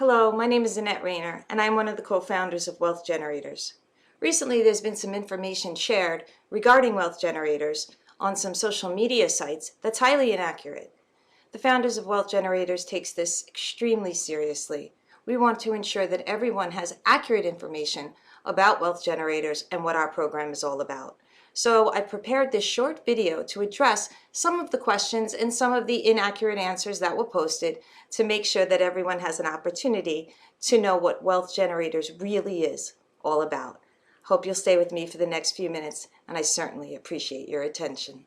Hello, my name is Annette Rayner, and I'm one of the co-founders of Wealth Generators. Recently, there's been some information shared regarding Wealth Generators on some social media sites that's highly inaccurate. The founders of Wealth Generators takes this extremely seriously. We want to ensure that everyone has accurate information about Wealth Generators and what our program is all about. So I prepared this short video to address some of the questions and some of the inaccurate answers that were posted to make sure that everyone has an opportunity to know what Wealth Generators really is all about. Hope you'll stay with me for the next few minutes, and I certainly appreciate your attention.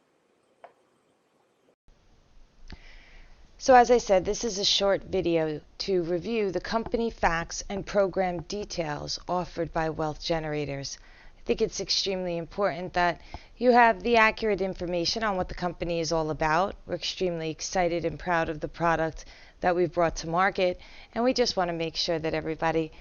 So as I said, this is a short video to review the company facts and program details offered by Wealth Generators. I think it's extremely important that you have the accurate information on what the company is all about. We're extremely excited and proud of the product that we've brought to market, and we just want to make sure that everybody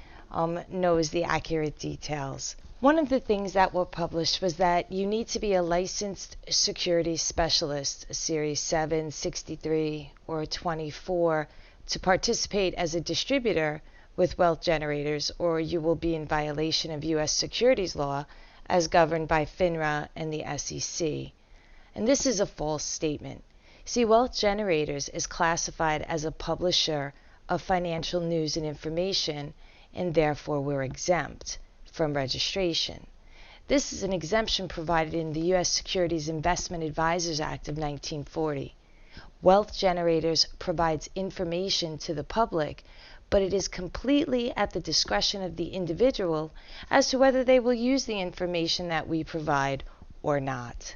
knows the accurate details. One of the things that were published was that you need to be a licensed securities specialist, a Series 7, 63, or 24, to participate as a distributor with Wealth Generators, or you will be in violation of U.S. securities law as governed by FINRA and the SEC. And this is a false statement. See, Wealth Generators is classified as a publisher of financial news and information, and therefore we're exempt from registration. This is an exemption provided in the U.S. Securities Investment Advisors Act of 1940. Wealth Generators provides information to the public, but it is completely at the discretion of the individual as to whether they will use the information that we provide or not.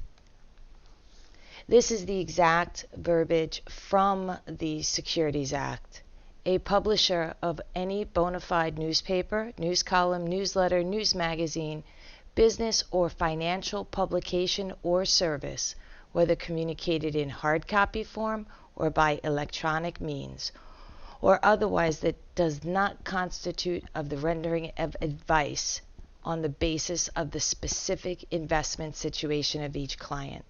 This is the exact verbiage from the Securities Act. A publisher of any bona fide newspaper, news column, newsletter, news magazine, business or financial publication or service, whether communicated in hard copy form or by electronic means, or otherwise that does not constitute of the rendering of advice on the basis of the specific investment situation of each client.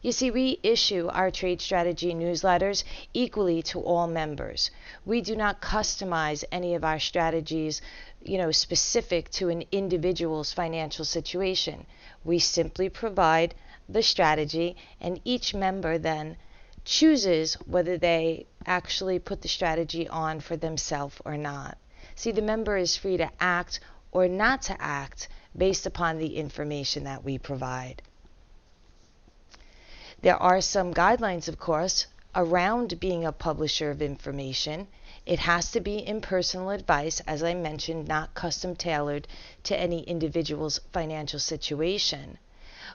You see, we issue our trade strategy newsletters equally to all members. We do not customize any of our strategies, specific to an individual's financial situation. We simply provide the strategy, and each member then chooses whether they actually put the strategy on for themselves or not. See, the member is free to act or not to act based upon the information that we provide. There are some guidelines, of course, around being a publisher of information. It has to be impersonal advice, as I mentioned, not custom tailored to any individual's financial situation.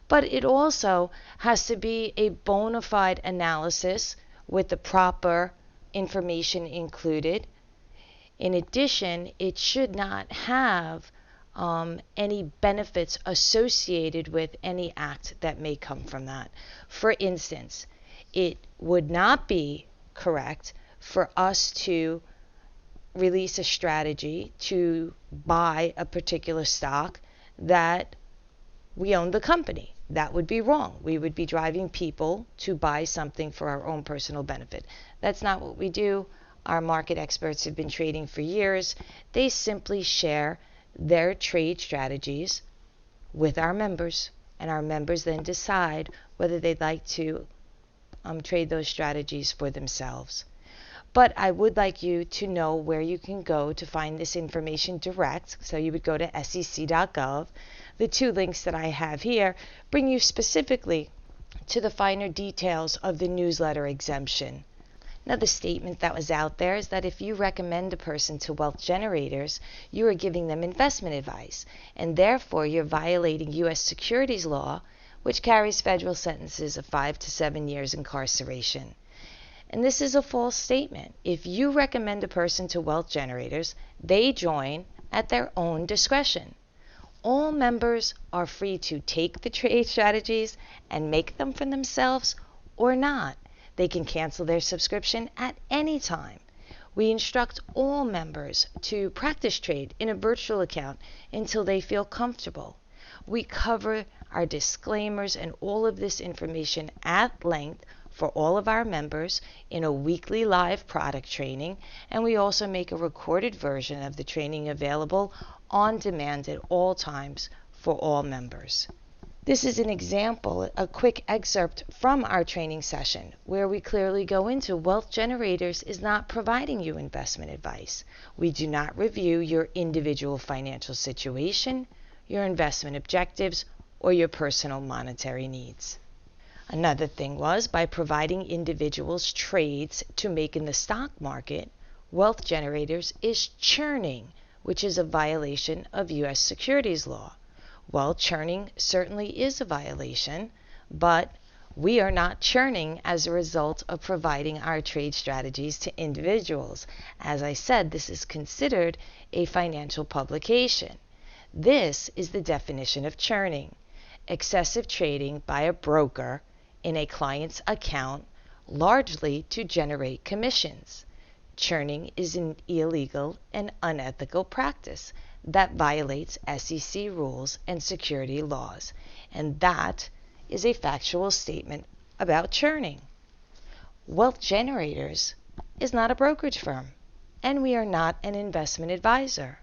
But it also has to be a bona fide analysis with the proper information included. In addition, it should not have any benefits associated with any act that may come from that. For instance, it would not be correct for us to release a strategy to buy a particular stock that we own the company. That would be wrong. We would be driving people to buy something for our own personal benefit. That's not what we do. Our market experts have been trading for years. They simply share their trade strategies with our members, and our members then decide whether they'd like to trade those strategies for themselves. But I would like you to know where you can go to find this information direct. So you would go to sec.gov. The two links that I have here bring you specifically to the finer details of the newsletter exemption. Now, the statement that was out there is that if you recommend a person to Wealth Generators, you are giving them investment advice, and therefore you're violating U.S. securities law, which carries federal sentences of 5 to 7 years incarceration. And this is a false statement. If you recommend a person to Wealth Generators, they join at their own discretion. All members are free to take the trade strategies and make them for themselves or not. They can cancel their subscription at any time. We instruct all members to practice trade in a virtual account until they feel comfortable. We cover our disclaimers and all of this information at length for all of our members in a weekly live product training, and we also make a recorded version of the training available on demand at all times for all members. This is an example, a quick excerpt from our training session where we clearly go into Wealth Generators is not providing you investment advice. We do not review your individual financial situation, your investment objectives, or your personal monetary needs. Another thing was, by providing individuals trades to make in the stock market, Wealth Generators is churning, which is a violation of U.S. securities law. Well, churning certainly is a violation, but we are not churning as a result of providing our trade strategies to individuals. As I said, this is considered a financial publication. This is the definition of churning: excessive trading by a broker in a client's account, largely to generate commissions. Churning is an illegal and unethical practice that violates SEC rules and security laws, and that is a factual statement about churning. Wealth Generators is not a brokerage firm, and we are not an investment advisor.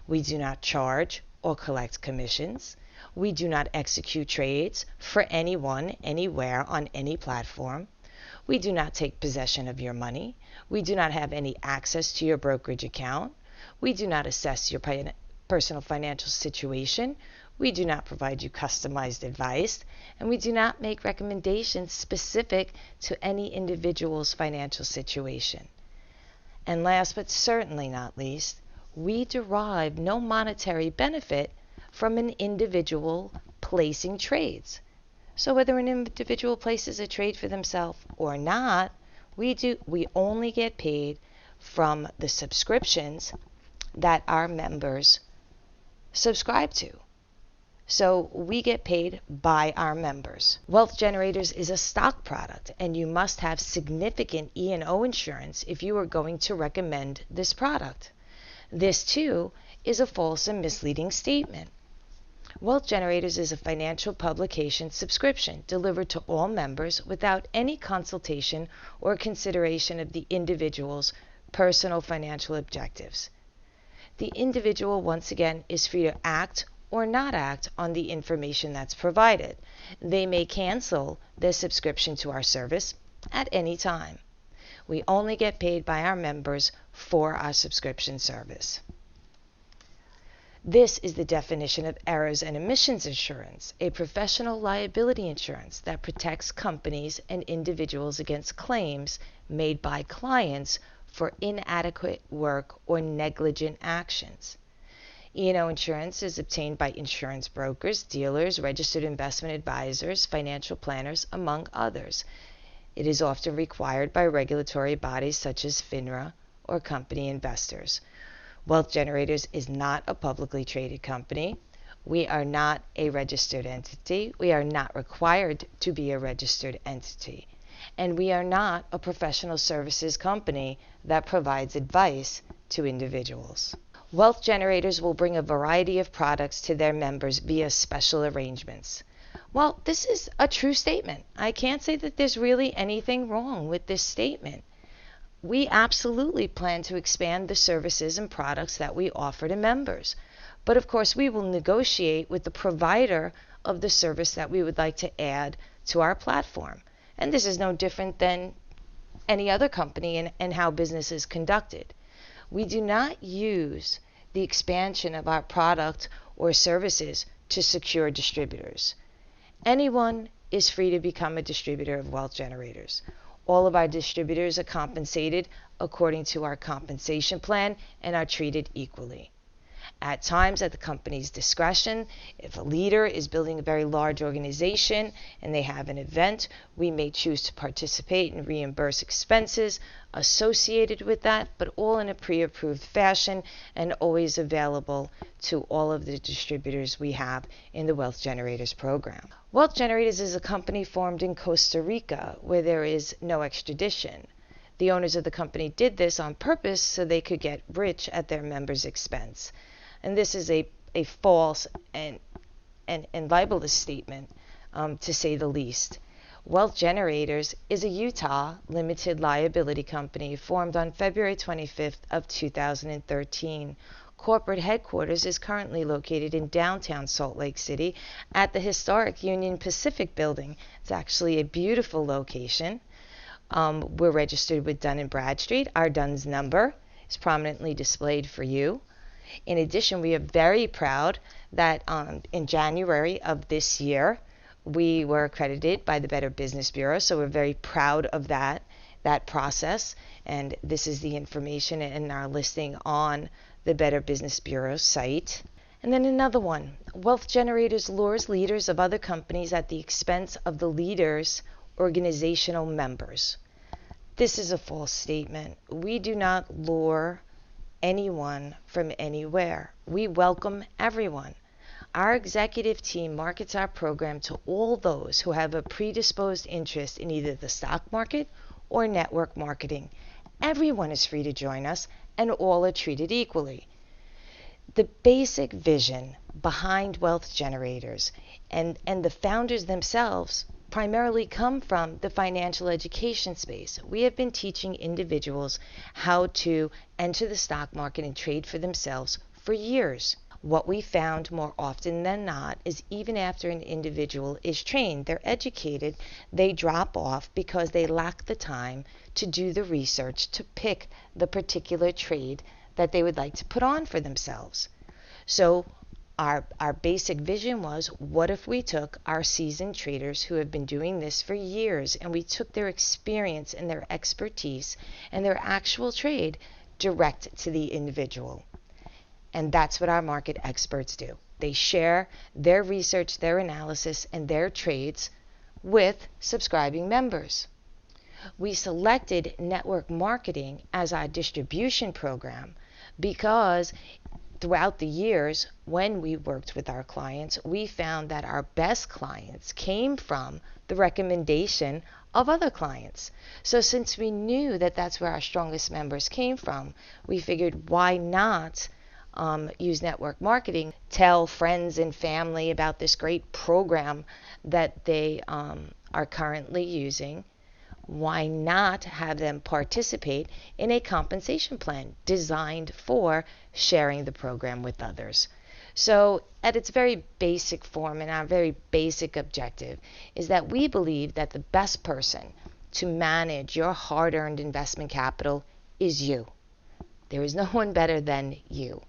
We do not charge or collect commissions. We do not execute trades for anyone, anywhere, on any platform. We do not take possession of your money. We do not have any access to your brokerage account. We do not assess your personal financial situation. We do not provide you customized advice, and we do not make recommendations specific to any individual's financial situation. And last but certainly not least, we derive no monetary benefit from an individual placing trades. So whether an individual places a trade for themselves or not, we only get paid from the subscriptions that our members subscribe to. So we get paid by our members. Wealth Generators is a stock product, and you must have significant E&O insurance if you are going to recommend this product. This too is a false and misleading statement. Wealth Generators is a financial publication subscription delivered to all members without any consultation or consideration of the individual's personal financial objectives. The individual, once again, is free to act or not act on the information that's provided. They may cancel their subscription to our service at any time. We only get paid by our members for our subscription service. This is the definition of errors and omissions insurance, a professional liability insurance that protects companies and individuals against claims made by clients for inadequate work or negligent actions. E&O insurance is obtained by insurance brokers, dealers, registered investment advisors, financial planners, among others. It is often required by regulatory bodies such as FINRA or company investors. Wealth Generators is not a publicly traded company. We are not a registered entity. We are not required to be a registered entity. And we are not a professional services company that provides advice to individuals. Wealth Generators will bring a variety of products to their members via special arrangements. Well, this is a true statement. I can't say that there's really anything wrong with this statement. We absolutely plan to expand the services and products that we offer to members. But of course, we will negotiate with the provider of the service that we would like to add to our platform. And this is no different than any other company and how business is conducted. We do not use the expansion of our product or services to secure distributors. Anyone is free to become a distributor of Wealth Generators. All of our distributors are compensated according to our compensation plan and are treated equally. At times, at the company's discretion, if a leader is building a very large organization and they have an event, we may choose to participate and reimburse expenses associated with that, but all in a pre-approved fashion and always available to all of the distributors we have in the Wealth Generators program. Wealth Generators is a company formed in Costa Rica where there is no extradition. The owners of the company did this on purpose so they could get rich at their members' expense. And this is a false and libelous statement, to say the least. Wealth Generators is a Utah limited liability company formed on February 25th of 2013. Corporate headquarters is currently located in downtown Salt Lake City at the historic Union Pacific building. It's actually a beautiful location. We're registered with Dun & Bradstreet. Our DUNS number is prominently displayed for you. In addition, we are very proud that in January of this year, we were accredited by the Better Business Bureau, so we're very proud of that process. And this is the information in our listing on the Better Business Bureau site. And then another one, Wealth Generators lures leaders of other companies at the expense of the leaders' organizational members. This is a false statement. We do not lure anyone from anywhere. We welcome everyone. Our executive team markets our program to all those who have a predisposed interest in either the stock market or network marketing. Everyone is free to join us, and all are treated equally. The basic vision behind Wealth Generators and the founders themselves primarily come from the financial education space. We have been teaching individuals how to enter the stock market and trade for themselves for years. What we found more often than not is even after an individual is trained, they're educated, they drop off because they lack the time to do the research to pick the particular trade that they would like to put on for themselves. So our basic vision was, what if we took our seasoned traders who have been doing this for years and we took their experience and their expertise and their actual trade direct to the individual? And that's what our market experts do. They share their research, their analysis, and their trades with subscribing members. We selected network marketing as our distribution program because throughout the years when we worked with our clients, we found that our best clients came from the recommendation of other clients. So since we knew that that's where our strongest members came from, we figured, why not use network marketing, tell friends and family about this great program that they are currently using. Why not have them participate in a compensation plan designed for sharing the program with others? So at its very basic form and our very basic objective is that we believe that the best person to manage your hard-earned investment capital is you. There is no one better than you.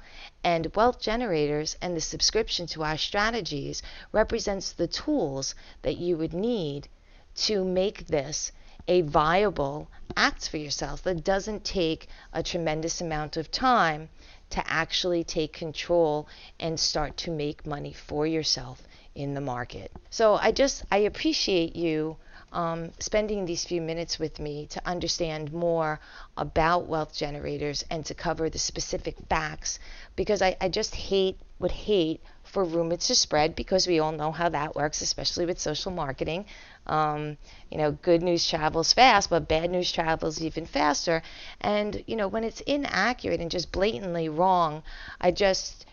And Wealth Generators and the subscription to our strategies represents the tools that you would need to make this a viable act for yourself that doesn't take a tremendous amount of time to actually take control and start to make money for yourself in the market. So I appreciate you spending these few minutes with me to understand more about Wealth Generators and to cover the specific facts, because I just would hate for rumors to spread, because we all know how that works, especially with social marketing. Good news travels fast, but bad news travels even faster. And, when it's inaccurate and just blatantly wrong, I just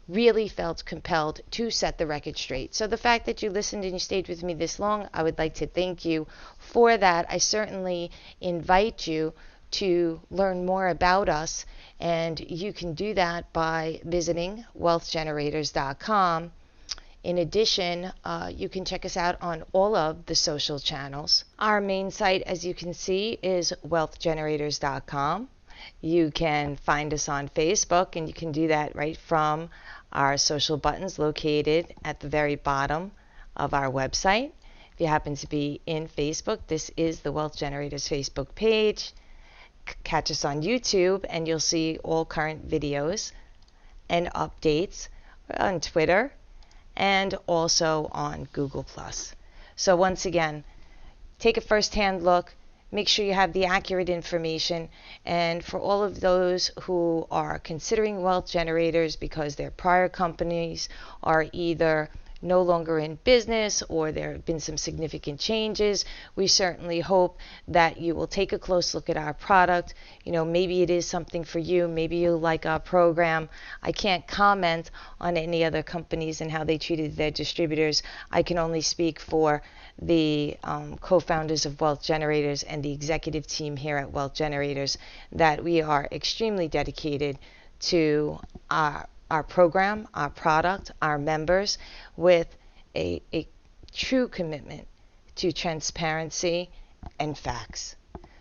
really felt compelled to set the record straight. So the fact that you listened and you stayed with me this long, I would like to thank you for that. I certainly invite you to learn more about us, and you can do that by visiting wealthgenerators.com. In addition, you can check us out on all of the social channels. Our main site, as you can see, is wealthgenerators.com. You can find us on Facebook, and you can do that right from our social buttons located at the very bottom of our website. If you happen to be in Facebook, this is the Wealth Generators Facebook page. Catch us on YouTube, and you'll see all current videos and updates on Twitter and also on Google+. So once again, take a first-hand look. Make sure you have the accurate information. And for all of those who are considering Wealth Generators because their prior companies are either no longer in business or there have been some significant changes, we certainly hope that you will take a close look at our product. Maybe it is something for you. Maybe you like our program. I can't comment on any other companies and how they treated their distributors. I can only speak for the co-founders of Wealth Generators and the executive team here at Wealth Generators, that we are extremely dedicated to our program, our product, our members, with a true commitment to transparency and facts.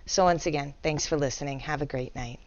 So once again, thanks for listening. Have a great night.